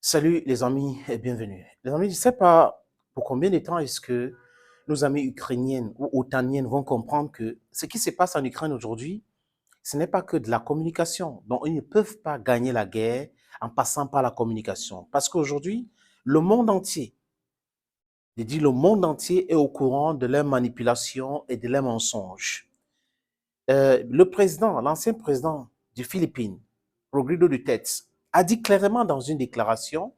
Salut les amis et bienvenue. Les amis, je ne sais pas pour combien de temps est-ce que nos amis ukrainiennes ou otaniennes vont comprendre que ce qui se passe en Ukraine aujourd'hui, ce n'est pas que de la communication. Donc, ils ne peuvent pas gagner la guerre en passant par la communication. Parce qu'aujourd'hui, le monde entier, je dis le monde entier est au courant de leurs manipulations et de leurs mensonges. Le président, l'ancien président des Philippines, Rodrigo Duterte, a dit clairement dans une déclaration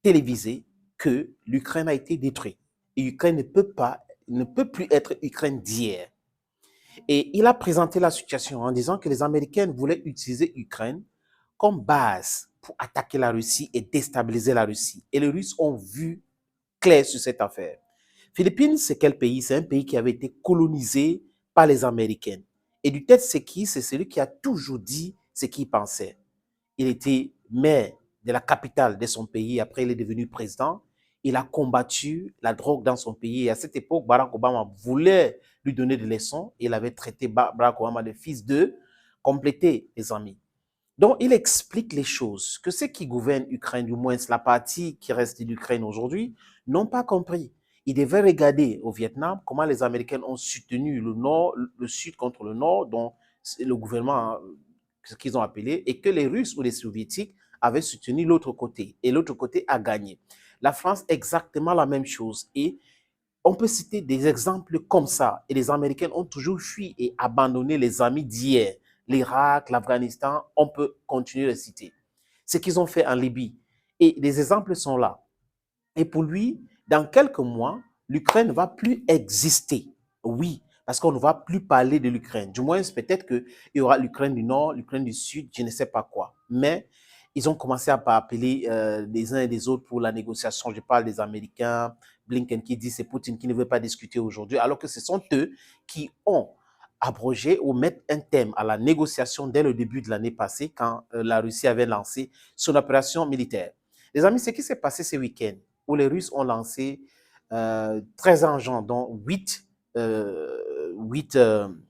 télévisé que l'Ukraine a été détruite. Et l'Ukraine ne peut plus être Ukraine d'hier. Et il a présenté la situation en disant que les Américains voulaient utiliser l'Ukraine comme base pour attaquer la Russie et déstabiliser la Russie. Et les Russes ont vu clair sur cette affaire. Philippines, c'est quel pays? C'est un pays qui avait été colonisé par les Américains. Et Duterte, c'est qui? C'est celui qui a toujours dit ce qu'il pensait. Il était maire de la capitale de son pays. Après, il est devenu président. Il a combattu la drogue dans son pays. Et à cette époque, Barack Obama voulait lui donner des leçons. Il avait traité Barack Obama de fils de compléter les amis. Donc, il explique les choses que ceux qui gouvernent l'Ukraine, du moins la partie qui reste de l'Ukraine aujourd'hui, n'ont pas compris. Ils devaient regarder au Vietnam comment les Américains ont soutenu le Nord, le Sud contre le Nord, dont le gouvernement, ce qu'ils ont appelé, et que les Russes ou les Soviétiques avaient soutenu l'autre côté. Et l'autre côté a gagné. La France, exactement la même chose. Et on peut citer des exemples comme ça. Et les Américains ont toujours fui et abandonné les amis d'hier. L'Irak, l'Afghanistan, on peut continuer de citer. Ce qu'ils ont fait en Libye. Et les exemples sont là. Et pour lui, dans quelques mois, l'Ukraine ne va plus exister. Oui, parce qu'on ne va plus parler de l'Ukraine. Du moins, peut-être qu'il y aura l'Ukraine du Nord, l'Ukraine du Sud, je ne sais pas quoi. Mais ils ont commencé à appeler les uns et les autres pour la négociation. Je parle des Américains, Blinken qui dit c'est Poutine qui ne veut pas discuter aujourd'hui, alors que ce sont eux qui ont abrogé ou mettre un thème à la négociation dès le début de l'année passée quand la Russie avait lancé son opération militaire. Les amis, ce qui s'est passé ce week-end, où les Russes ont lancé 13 engins, dont 8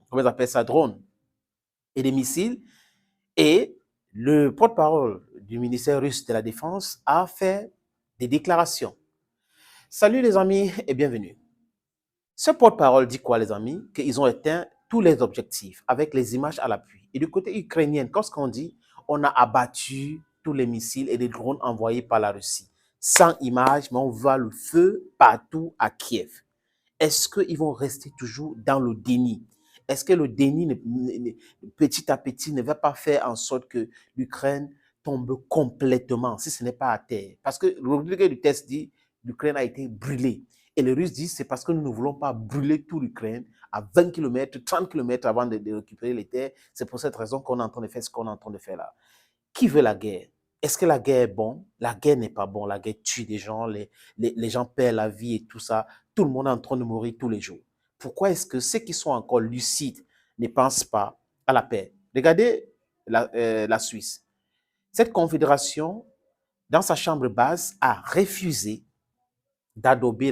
comment on appelle ça, drones et des missiles. Et le porte-parole du ministère russe de la Défense a fait des déclarations. Salut les amis et bienvenue. Ce porte-parole dit quoi les amis? Qu'ils ont atteint tous les objectifs avec les images à l'appui. Et du côté ukrainien, qu'est-ce qu'on dit? On a abattu tous les missiles et les drones envoyés par la Russie. Sans images, mais on voit le feu partout à Kiev. Est-ce qu'ils vont rester toujours dans le déni? Est-ce que le déni, petit à petit, ne va pas faire en sorte que l'Ukraine tombe complètement, si ce n'est pas à terre? Parce que le résultat du test dit l'Ukraine a été brûlée. Et les Russes disent c'est parce que nous ne voulons pas brûler toute l'Ukraine à 20 km, 30 km avant de récupérer les terres. C'est pour cette raison qu'on est en train de faire ce qu'on est en train de faire là. Qui veut la guerre? Est-ce que la guerre est bonne? La guerre n'est pas bonne. La guerre tue des gens, les gens perdent la vie et tout ça. Tout le monde est en train de mourir tous les jours. Pourquoi est-ce que ceux qui sont encore lucides ne pensent pas à la paix? Regardez la Suisse. Cette confédération, dans sa chambre basse, a refusé d'adopter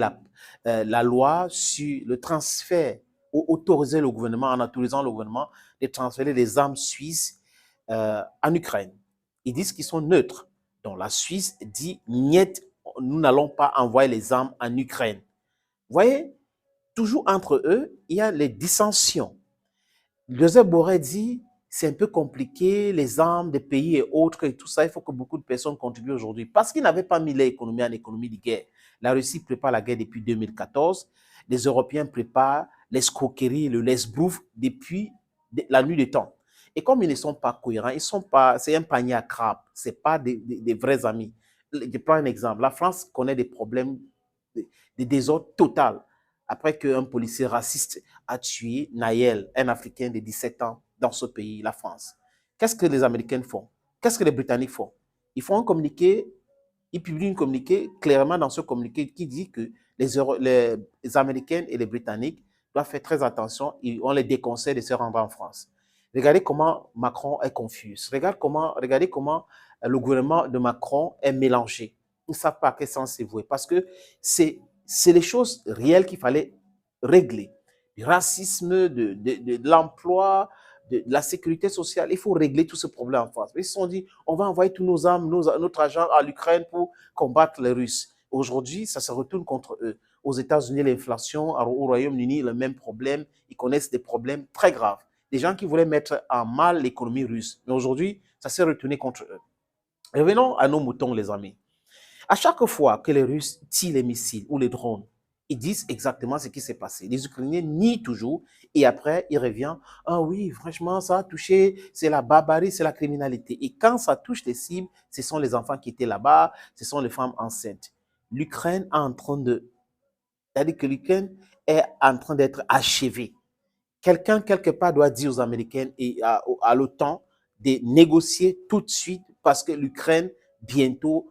la loi sur le transfert, ou autoriser le gouvernement, en autorisant le gouvernement de transférer les armes suisses en Ukraine. Ils disent qu'ils sont neutres. Donc la Suisse dit, niet, nous n'allons pas envoyer les armes en Ukraine. Vous voyez, toujours entre eux, il y a les dissensions. Joseph Borrell dit, c'est un peu compliqué, les armes des pays et autres et tout ça, il faut que beaucoup de personnes contribuent aujourd'hui. Parce qu'ils n'avaient pas mis l'économie en économie de guerre. La Russie prépare la guerre depuis 2014. Les Européens préparent l'escroquerie, le lesbrouf depuis la nuit des temps. Et comme ils ne sont pas cohérents, ils sont pas, c'est un panier à crabes, ce n'est pas des vrais amis. Je prends un exemple. La France connaît des problèmes de désordre total après qu'un policier raciste a tué Naël, un Africain de 17 ans, dans ce pays, la France. Qu'est-ce que les Américains font? Qu'est-ce que les Britanniques font? Ils font un communiqué, ils publient un communiqué clairement dans ce communiqué qui dit que les Américains et les Britanniques doivent faire très attention et on les déconseille de se rendre en France. Regardez comment Macron est confus. Regardez comment le gouvernement de Macron est mélangé. Ils ne savent pas à quel sens c'est voué. Parce que c'est les choses réelles qu'il fallait régler. Du racisme, de l'emploi, de la sécurité sociale. Il faut régler tous ces problèmes en France. Ils se sont dit, on va envoyer tous nos armes, notre argent à l'Ukraine pour combattre les Russes. Aujourd'hui, ça se retourne contre eux. Aux États-Unis, l'inflation, au Royaume-Uni, le même problème. Ils connaissent des problèmes très graves. Des gens qui voulaient mettre en mal l'économie russe. Mais aujourd'hui, ça s'est retourné contre eux. Revenons à nos moutons, les amis. À chaque fois que les Russes tirent les missiles ou les drones, ils disent exactement ce qui s'est passé. Les Ukrainiens nient toujours et après, ils reviennent. Ah oui, franchement, ça a touché, c'est la barbarie, c'est la criminalité. Et quand ça touche les cibles, ce sont les enfants qui étaient là-bas, ce sont les femmes enceintes. L'Ukraine est en train de... C'est-à-dire que l'Ukraine est en train d'être achevée. Quelqu'un, quelque part, doit dire aux Américains et à l'OTAN de négocier tout de suite parce que l'Ukraine, bientôt,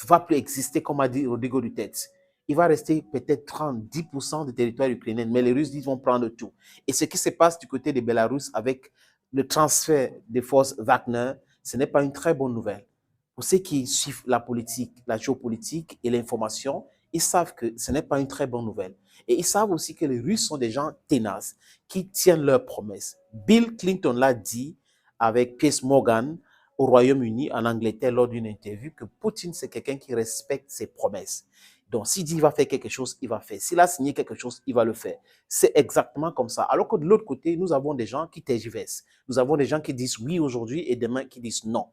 va plus exister, comme a dit Rodrigo Duterte. Il va rester peut-être 30-10% du territoire ukrainien, mais les Russes, ils vont prendre tout. Et ce qui se passe du côté de Belarus avec le transfert des forces Wagner, ce n'est pas une très bonne nouvelle. Pour ceux qui suivent la politique, la géopolitique et l'information, ils savent que ce n'est pas une très bonne nouvelle. Et ils savent aussi que les Russes sont des gens tenaces, qui tiennent leurs promesses. Bill Clinton l'a dit avec Piers Morgan au Royaume-Uni, en Angleterre, lors d'une interview, que Poutine, c'est quelqu'un qui respecte ses promesses. Donc, s'il dit qu'il va faire quelque chose, il va faire. S'il a signé quelque chose, il va le faire. C'est exactement comme ça. Alors que de l'autre côté, nous avons des gens qui tergiversent. Nous avons des gens qui disent oui aujourd'hui et demain qui disent non.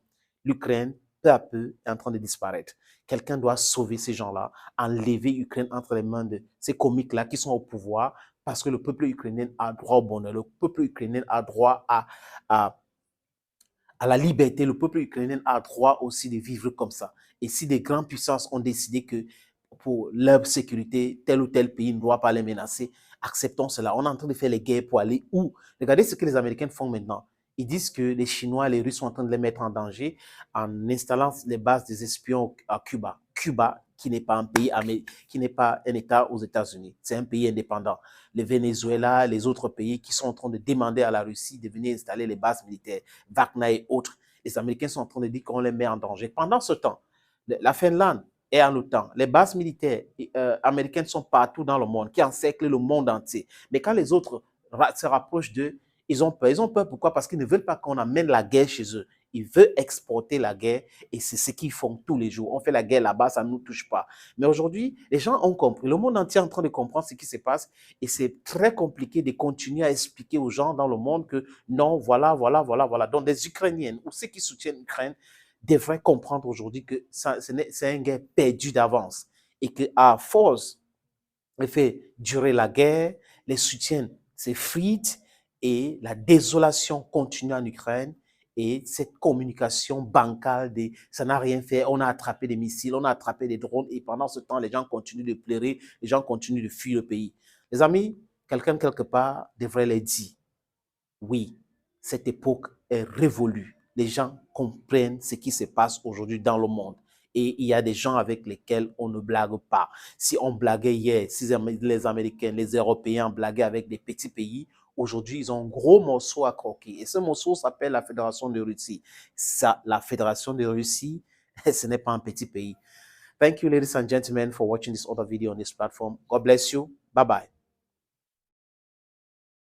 L'Ukraine, peu à peu, est en train de disparaître. Quelqu'un doit sauver ces gens-là, enlever l'Ukraine entre les mains de ces comiques-là qui sont au pouvoir, parce que le peuple ukrainien a droit au bonheur. Le peuple ukrainien a droit à la liberté. Le peuple ukrainien a droit aussi de vivre comme ça. Et si des grandes puissances ont décidé que pour leur sécurité, tel ou tel pays ne doit pas les menacer, acceptons cela. On est en train de faire les guerres pour aller où? Regardez ce que les Américains font maintenant. Ils disent que les Chinois, les Russes sont en train de les mettre en danger en installant les bases des espions à Cuba. Cuba, qui n'est pas un pays, qui n'est pas un État aux États-Unis. C'est un pays indépendant. Le Venezuela, les autres pays qui sont en train de demander à la Russie de venir installer les bases militaires, Wagner et autres. Les Américains sont en train de dire qu'on les met en danger. Pendant ce temps, la Finlande est en OTAN. Les bases militaires américaines sont partout dans le monde, qui encerclent le monde entier. Mais quand les autres se rapprochent d'eux, ils ont peur. Ils ont peur pourquoi? Parce qu'ils ne veulent pas qu'on amène la guerre chez eux. Ils veulent exporter la guerre et c'est ce qu'ils font tous les jours. On fait la guerre là-bas, ça ne nous touche pas. Mais aujourd'hui, les gens ont compris. Le monde entier est en train de comprendre ce qui se passe et c'est très compliqué de continuer à expliquer aux gens dans le monde que non, voilà. Donc, des Ukrainiennes ou ceux qui soutiennent l'Ukraine devraient comprendre aujourd'hui que c'est une guerre perdue d'avance et qu'à force de faire durer la guerre, les soutiens s'effritent et la désolation continue en Ukraine et cette communication bancale, ça n'a rien fait, on a attrapé des missiles, on a attrapé des drones et pendant ce temps, les gens continuent de pleurer, les gens continuent de fuir le pays. Les amis, quelqu'un quelque part devrait les dire, oui, cette époque est révolue. Les gens comprennent ce qui se passe aujourd'hui dans le monde. Et il y a des gens avec lesquels on ne blague pas. Si on blaguait hier, si les Américains, les Européens blaguaient avec des petits pays, aujourd'hui, ils ont un gros morceau à croquer. Et ce morceau s'appelle la Fédération de Russie. Ça, la Fédération de Russie, ce n'est pas un petit pays. Thank you, ladies and gentlemen, for watching this other video on this platform. God bless you. Bye-bye.